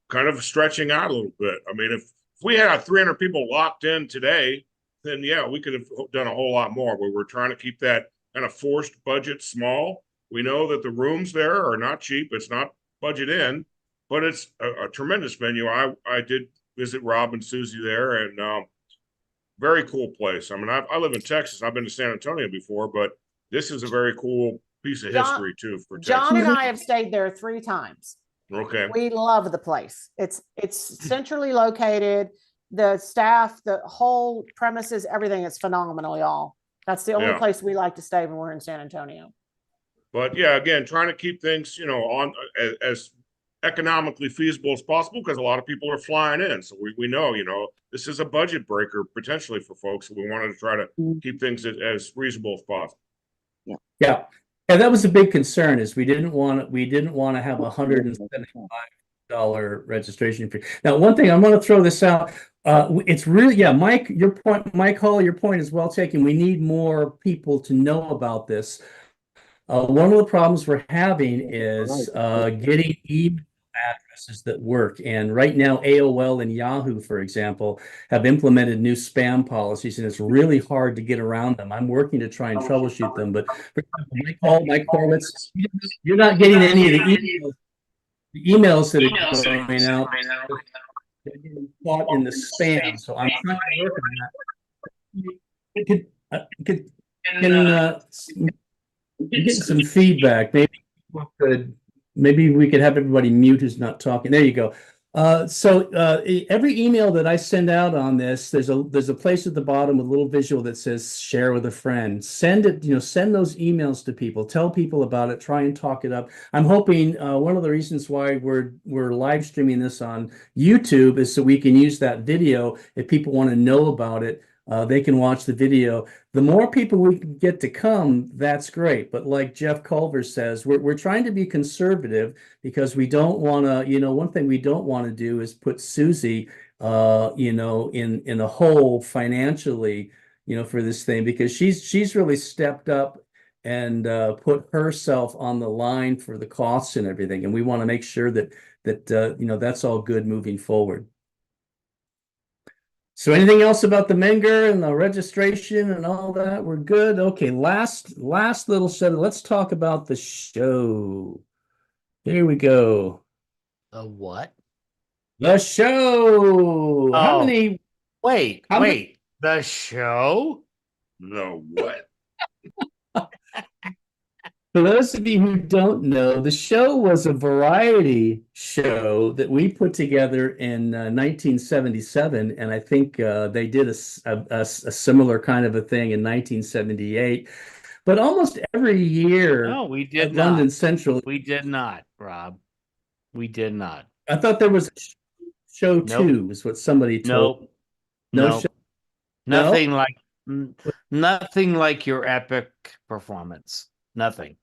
kind of stretching out a little bit. I mean, if we had 300 people locked in today, then yeah, we could have done a whole lot more. But we're trying to keep that kind of forced budget small. We know that the rooms there are not cheap. It's not budget in, but it's a tremendous venue. I did visit Rob and Susie there, and very cool place. I mean, I live in Texas. I've been to San Antonio before, but this is a very cool piece of history too for Texas. John and I have stayed there 3 times. Okay. We love the place. It's centrally located. The staff, the whole premises, everything is phenomenal, y'all. That's the only Yeah. place we like to stay when we're in San Antonio. But yeah, again, trying to keep things, on as economically feasible as possible, because a lot of people are flying in. So we know, this is a budget breaker potentially for folks. So we wanted to try to keep things as reasonable as possible. Yeah. And that was a big concern, is we didn't want to have $175 registration fee. Now, one thing I'm going to throw this out. It's really, Mike, Mike Hall, your point is well taken. We need more people to know about this. One of the problems we're having is getting email addresses that work. And right now, AOL and Yahoo, for example, have implemented new spam policies, and it's really hard to get around them. I'm working to try and troubleshoot them. But for example, Mike Horwitz, you're not getting any of the emails that are going out. They're getting caught in the spam. So I'm trying to work on that. Getting some feedback. Maybe we could have everybody mute who's not talking. There you go. So every email that I send out on this, there's a place at the bottom with a little visual that says share with a friend. Send it, send those emails to people. Tell people about it. Try and talk it up. I'm hoping one of the reasons why we're live streaming this on YouTube is so we can use that video. If people want to know about it, they can watch the video. The more people we can get to come, that's great. But like Jeff Culver says, we're trying to be conservative, because we don't want to, one thing we don't want to do is put Susie, in a hole financially, for this thing, because she's really stepped up and put herself on the line for the costs and everything. And we want to make sure that that's all good moving forward. So anything else about the Menger and the registration and all that? We're good. Okay, last little set. Let's talk about the show. Here we go. The what? The show. How many? Wait. The show? No, what? For those of you who don't know, the show was a variety show that we put together in 1977, and I think they did a similar kind of a thing in 1978. But almost every year No, we did at London not. Central, We did not, Rob. We did not. I thought there was a show Nope. too, is what somebody told. Nope. No Nope. show. Nothing like nothing like your epic performance. Nothing.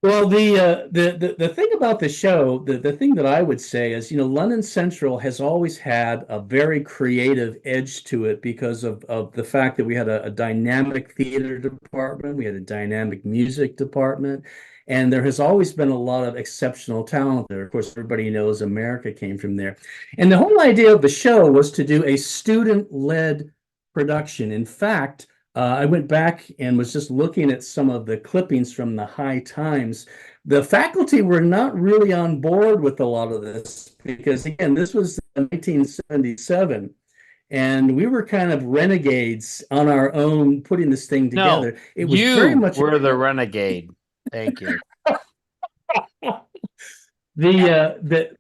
Well, the thing about the show, the thing that I would say is, London Central has always had a very creative edge to it because of the fact that we had a dynamic theater department, we had a dynamic music department, and there has always been a lot of exceptional talent there. Of course, everybody knows America came from there. And the whole idea of the show was to do a student-led production. In fact, I went back and was just looking at some of the clippings from the High Times. The faculty were not really on board with a lot of this because, again, this was 1977, and we were kind of renegades on our own putting this thing No, together. It was very much were the renegade. Thank you. The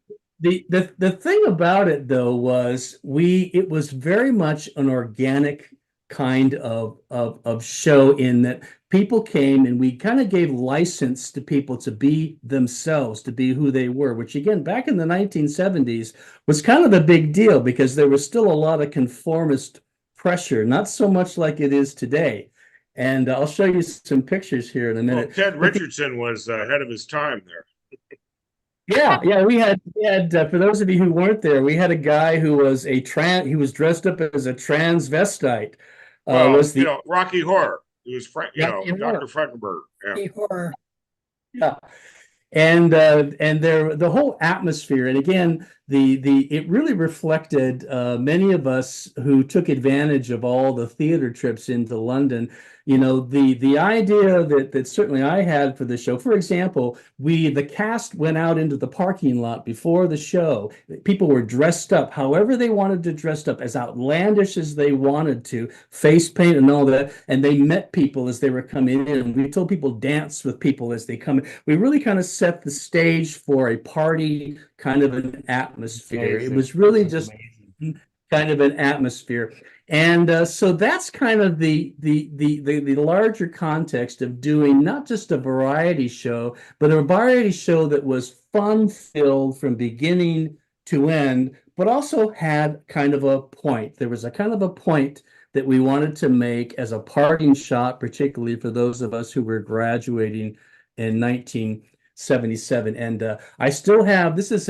thing about it though was it was very much an organic kind of show in that people came and we kind of gave license to people to be themselves, to be who they were, which again, back in the 1970s was kind of a big deal because there was still a lot of conformist pressure, not so much like it is today. And I'll show you some pictures here in a minute. Well, Ted Richardson was ahead of his time there. Yeah, we had for those of you who weren't there, we had a guy who was he was dressed up as a transvestite. Well, Rocky Horror. It was Dr. Frankenberg. Yeah. Horror. Yeah. And the whole atmosphere, and again, it really reflected many of us who took advantage of all the theater trips into London. The idea that certainly I had for the show, for example, the cast went out into the parking lot before the show. People were dressed up however they wanted to dress up, as outlandish as they wanted to, face paint and all that. And they met people as they were coming in. We told people dance with people as they come in. We really kind of set the stage for a party kind of an atmosphere. Amazing. It was really just kind of an atmosphere. And so that's kind of the larger context of doing not just a variety show, but a variety show that was fun-filled from beginning to end, but also had kind of a point. There was a kind of a point that we wanted to make as a parting shot, particularly for those of us who were graduating in 1977. And I still have, this is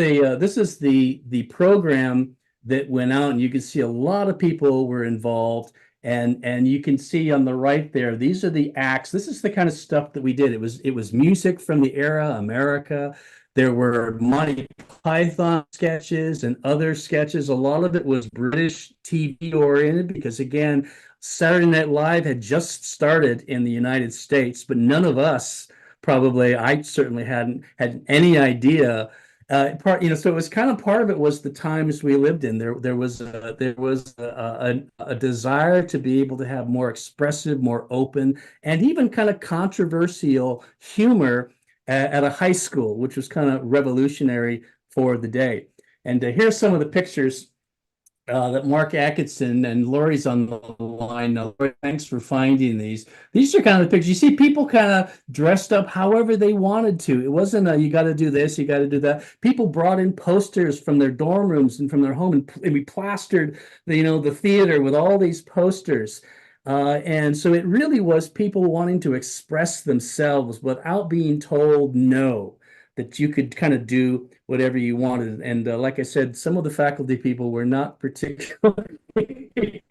the program that went out, and you can see a lot of people were involved, and you can see on the right there, these are the acts. This is the kind of stuff that we did. It was music from the era, America. There were Monty Python sketches and other sketches. A lot of it was British TV oriented because, again, Saturday Night Live had just started in the United States, but none of us, probably, I certainly hadn't had any idea. So it was kind of part of it was the times we lived in. There was a desire to be able to have more expressive, more open, and even kind of controversial humor at a high school, which was kind of revolutionary for the day. And here's some of the pictures that Mark Atkinson and Lori's on the line. Lori, thanks for finding these. These are kind of the pictures. You see people kind of dressed up however they wanted to. It wasn't you got to do this, you got to do that. People brought in posters from their dorm rooms and from their home, and we plastered the theater with all these posters. And so it really was people wanting to express themselves without being told no, that you could kind of do whatever you wanted. And like I said, some of the faculty people were not particularly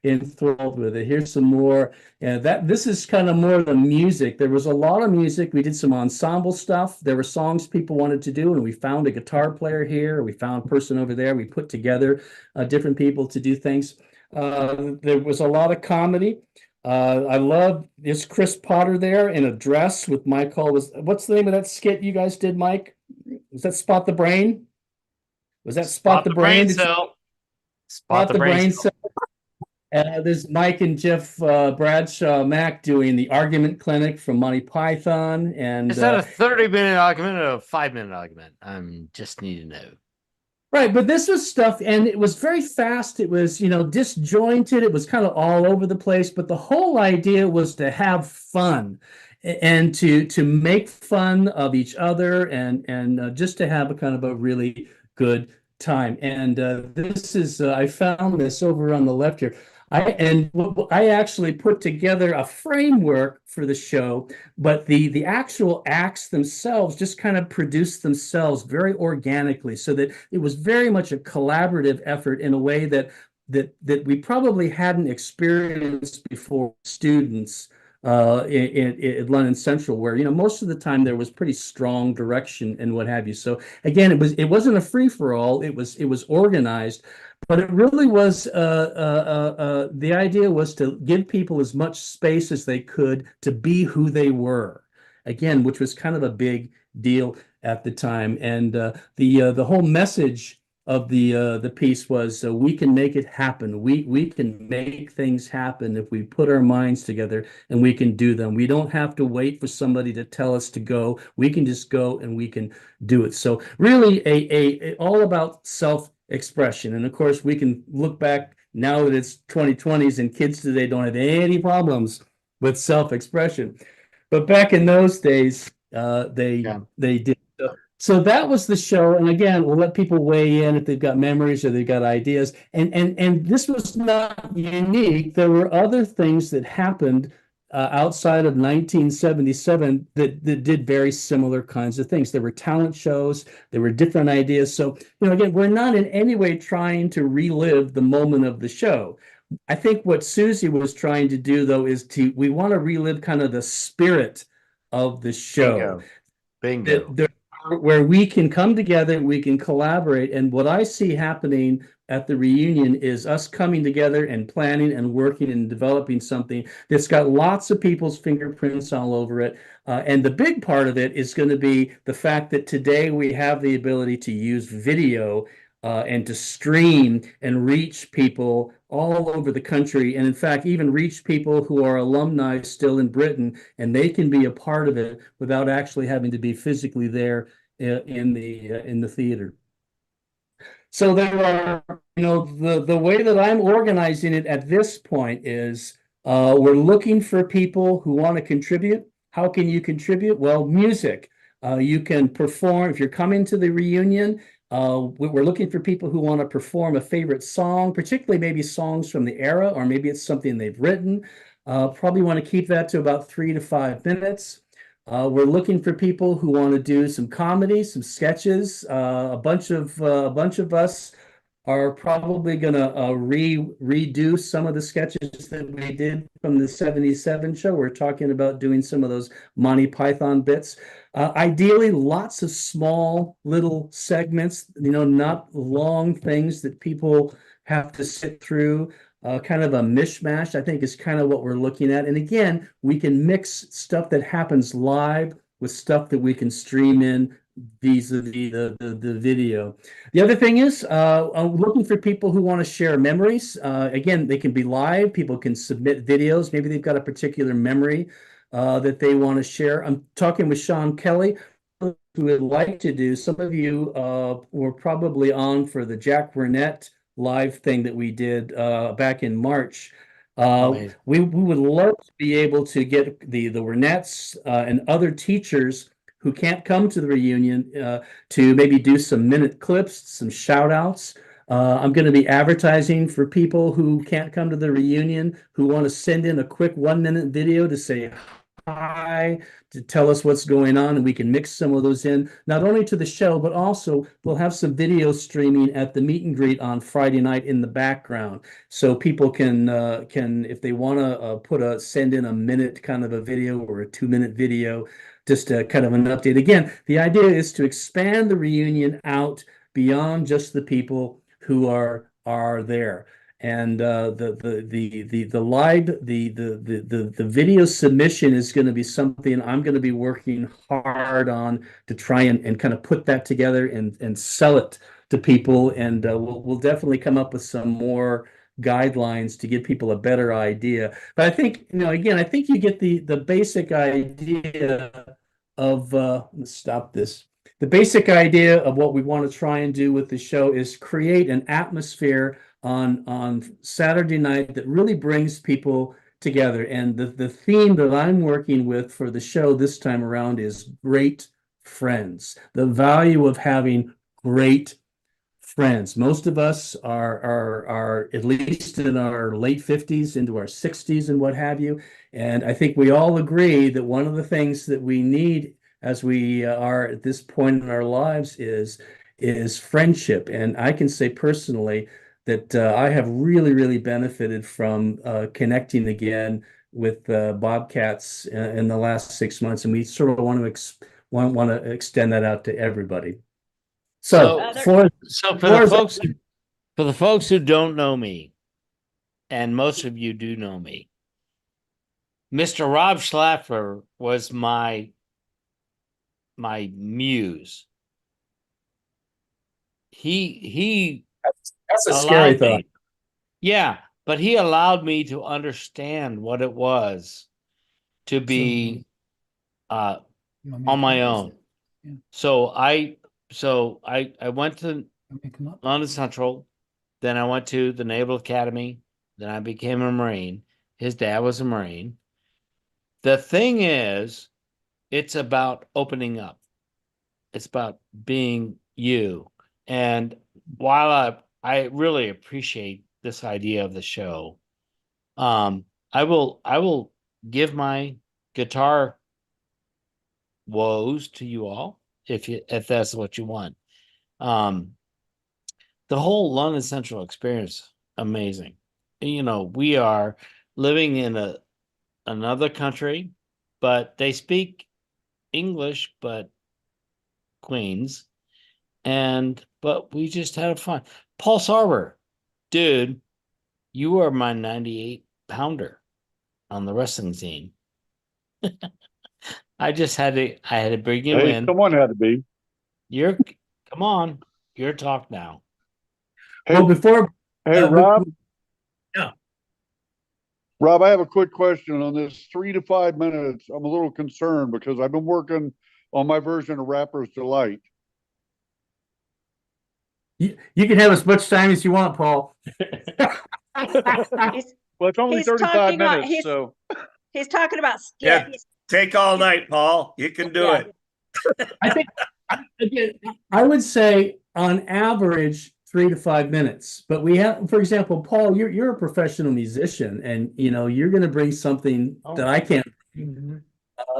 enthralled with it. Here's some more. This is kind of more the music. There was a lot of music. We did some ensemble stuff. There were songs people wanted to do, and we found a guitar player here. We found a person over there. We put together different people to do things. There was a lot of comedy. I love this Chris Potter there in a dress with Michael. What's the name of that skit you guys did, Mike? Was that Spot the Brain? Was that Spot the Brain? Cell. Spot the brain cell. There's Mike and Jeff Bradshaw Mack doing the argument clinic from Monty Python. And Is that a 30-minute argument or a 5-minute argument? I'm just need to know. right, but this was stuff, and it was very fast. It was, disjointed. It was kind of all over the place. But the whole idea was to have fun and to make fun of each other and just to have a kind of a really good time. And this is I found this over on the left here. I actually put together a framework for the show, but the actual acts themselves just kind of produced themselves very organically, so that it was very much a collaborative effort in a way that we probably hadn't experienced before. Students in London Central, where most of the time there was pretty strong direction and what have you. So again, it wasn't a free for all. It was organized. But it really was, the idea was to give people as much space as they could to be who they were, again, which was kind of a big deal at the time. And the whole message of the piece was, we can make it happen. We can make things happen if we put our minds together, and we can do them. We don't have to wait for somebody to tell us to go. We can just go and we can do it. So really a all about self-expression. And of course, we can look back now that it's 2020s and kids today don't have any problems with self-expression. But back in those days, they did. So that was the show. And again, we'll let people weigh in if they've got memories or they've got ideas. And this was not unique. There were other things that happened outside of 1977 that did very similar kinds of things. There were talent shows, there were different ideas. So, again, we're not in any way trying to relive the moment of the show. I think what Susie was trying to do, though, is we want to relive kind of the spirit of the show. Bingo. Where we can come together, we can collaborate. And what I see happening at the reunion is us coming together and planning and working and developing something that's got lots of people's fingerprints all over it. And the big part of it is going to be the fact that today we have the ability to use video and to stream and reach people all over the country. And in fact, even reach people who are alumni still in Britain, and they can be a part of it without actually having to be physically there in the theater. So there are, the way that I'm organizing it at this point is we're looking for people who want to contribute. How can you contribute? Well, music. You can perform if you're coming to the reunion. We're looking for people who want to perform a favorite song, particularly maybe songs from the era, or maybe it's something they've written. Probably want to keep that to about 3 to 5 minutes. We're looking for people who want to do some comedy, some sketches. A bunch of us are probably going to redo some of the sketches that we did from the 77 show. We're talking about doing some of those Monty Python bits. Ideally, lots of small little segments, not long things that people have to sit through. Kind of a mishmash, I think, is kind of what we're looking at. And again, we can mix stuff that happens live with stuff that we can stream in vis-a-vis the video. The other thing is, I'm looking for people who want to share memories. Again, they can be live. People can submit videos. Maybe they've got a particular memory that they want to share. I'm talking with Sean Kelly, who would like to do. Some of you were probably on for the Jack Burnett live thing that we did back in March. We would love to be able to get the Wernettes and other teachers who can't come to the reunion to maybe do some minute clips, some shout outs. I'm going to be advertising for people who can't come to the reunion, who want to send in a quick 1-minute video to say hi, to tell us what's going on, and we can mix some of those in, not only to the show, but also we'll have some video streaming at the meet and greet on Friday night in the background. So people can if they want to send in a minute kind of a video or a 2-minute video, just kind of an update. Again, the idea is to expand the reunion out beyond just the people who are there. And the video submission is going to be something I'm going to be working hard on to try and kind of put that together and sell it to people. And we'll definitely come up with some more guidelines to give people a better idea. But I think, again, I think you get the basic idea of let's stop this. The basic idea of what we want to try and do with the show is create an atmosphere on Saturday night that really brings people together. And the theme that I'm working with for the show this time around is great friends. The value of having great friends. Most of us are at least in our late 50s into our 60s and what have you. And I think we all agree that one of the things that we need as we are at this point in our lives is friendship. And I can say personally that I have really benefited from connecting again with Bobcats in the last 6 months, and we sort of want to extend that out to everybody. So for the folks who don't know me, and most of you do know me, Mr. Rob Schlaffer was my muse. That's a scary thought. Yeah, but he allowed me to understand what it was to be on my own. Yeah. So I went to London Central, then I went to the Naval Academy, then I became a Marine. His dad was a Marine. The thing is, it's about opening up. It's about being you. And while I really appreciate this idea of the show, I will give my guitar woes to you all if that's what you want. The whole London Central experience, amazing. We are living in another country, but they speak English, but Queens, but we just had fun. Paul Sarber, dude, you are my 98 pounder on the wrestling team. I had to bring you in. Someone had to be. Come on, your talk now. Hey, well, before Rob. Yeah. Rob, I have a quick question on this 3 to 5 minutes. I'm a little concerned because I've been working on my version of Rapper's Delight. You can have as much time as you want, Paul. Well, it's only 35 minutes, so. He's talking about skits. Yeah, take all night, Paul. You can do it. I think, again, I would say on average 3 to 5 minutes. But we have, for example, Paul, you're a professional musician, and you're going to bring something that I can't.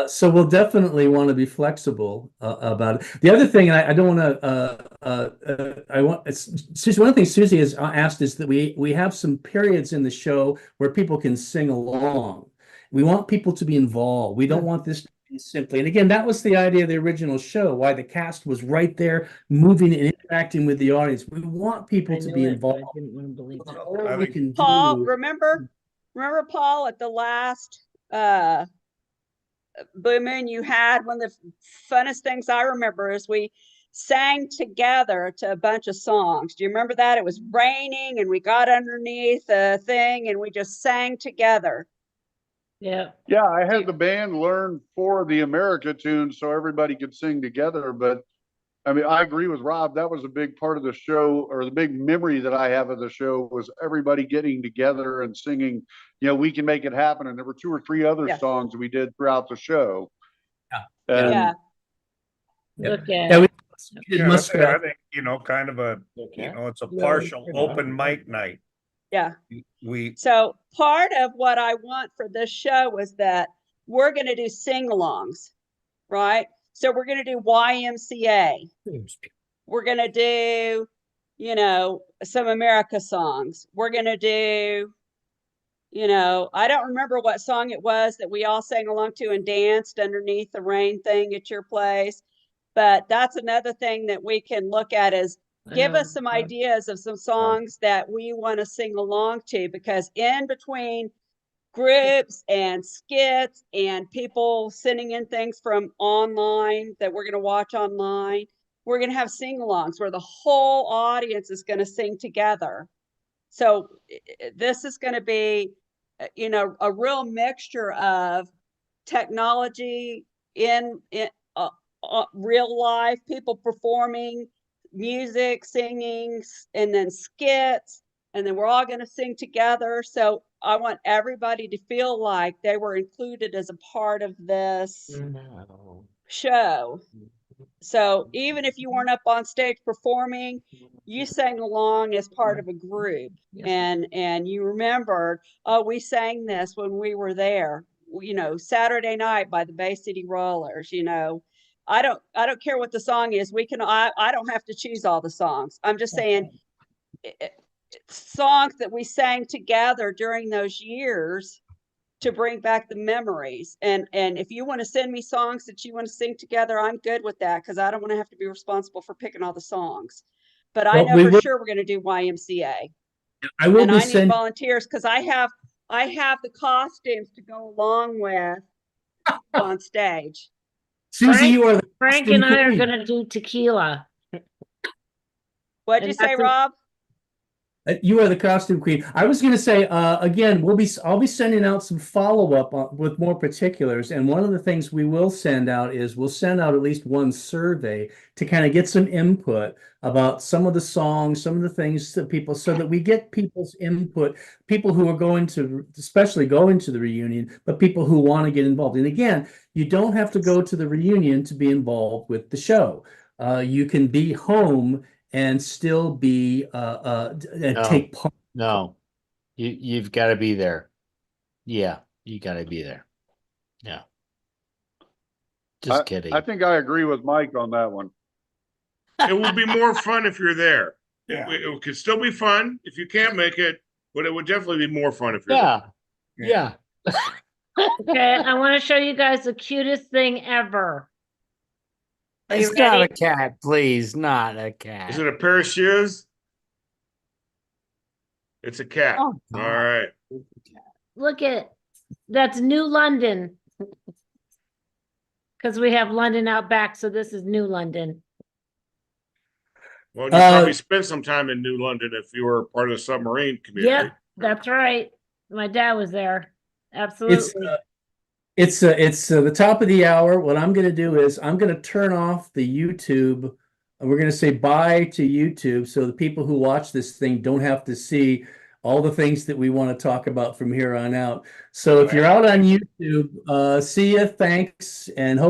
So we'll definitely want to be flexible about it. The other thing, and I don't want to. Susie, one of the things Susie has asked is that we have some periods in the show where people can sing along. We want people to be involved. We don't want this to be simply. And again, that was the idea of the original show. Why the cast was right there, moving and interacting with the audience. We want people to be involved. I didn't want to believe that. All we can Paul, do. remember Paul at the last Blue Moon you had? One of the funnest things I remember is we sang together to a bunch of songs. Do you remember that? It was raining and we got underneath a thing and we just sang together. Yeah. Yeah, I had the band learn 4 of the America tunes so everybody could sing together. But I mean, I agree with Rob. That was a big part of the show, or the big memory that I have of the show was everybody getting together and singing, We Can Make It Happen. And there were 2 or 3 other songs we did throughout the show. Yeah. Look Yeah, at I think, kind of it's a partial open mic night. Yeah. So part of what I want for this show was that we're going to do sing-alongs, right? So we're going to do YMCA. We're going to do, some America songs. We're going to do, I don't remember what song it was that we all sang along to and danced underneath the rain thing at your place. But that's another thing that we can look at is give us some ideas of some songs that we want to sing along to, because in between groups and skits and people sending in things from online that we're going to watch online, we're going to have sing-alongs where the whole audience is going to sing together. So this is going to be, you know, a real mixture of technology in real life, people performing music, singing, and then skits, and then we're all going to sing together. So I want everybody to feel like they were included as a part of this show. So even if you weren't up on stage performing, you sang along as part of a group, and you remembered, oh, we sang this when we were there, you know, Saturday night by the Bay City Rollers. You know, I don't care what the song is. I don't have to choose all the songs. I'm just saying songs that we sang together during those years to bring back the memories. And if you want to send me songs that you want to sing together, I'm good with that, because I don't want to have to be responsible for picking all the songs. But I know for sure we're going to do YMCA. I will and be I need volunteers, because I have the costumes to go along with on stage. Susie, you are the Frank and I are gonna do tequila. What'd you say, Rob? You are the costume queen. I was going to say, again, I'll be sending out some follow-up with more particulars. And one of the things we will send out is we'll send out at least one survey to kind of get some input about some of the songs, some of the things that people, so that we get people's input, people who are going to, especially going to the reunion, but people who want to get involved. And again, you don't have to go to the reunion to be involved with the show. You can be home and still be take part. No, you've got to be there. Yeah, you got to be there. Yeah. Just kidding. I think I agree with Mike on that one. It will be more fun if you're there. Yeah. It could still be fun if you can't make it, but it would definitely be more fun if you're Yeah. Okay, I want to show you guys the cutest thing ever. Are you It's not a ready? cat, please. Not a cat. Is it a pair of shoes? It's a cat. Oh, All right. Look at that's New London. Because we have London out back, so this is New London. Well, you probably spent some time in New London if you were part of the submarine community. Yep, that's right. My dad was there. Absolutely. It's the top of the hour. What I'm going to do is I'm going to turn off the YouTube, and we're going to say bye to YouTube, so the people who watch this thing don't have to see all the things that we want to talk about from here on out. So if you're out on YouTube, see ya, thanks, and hope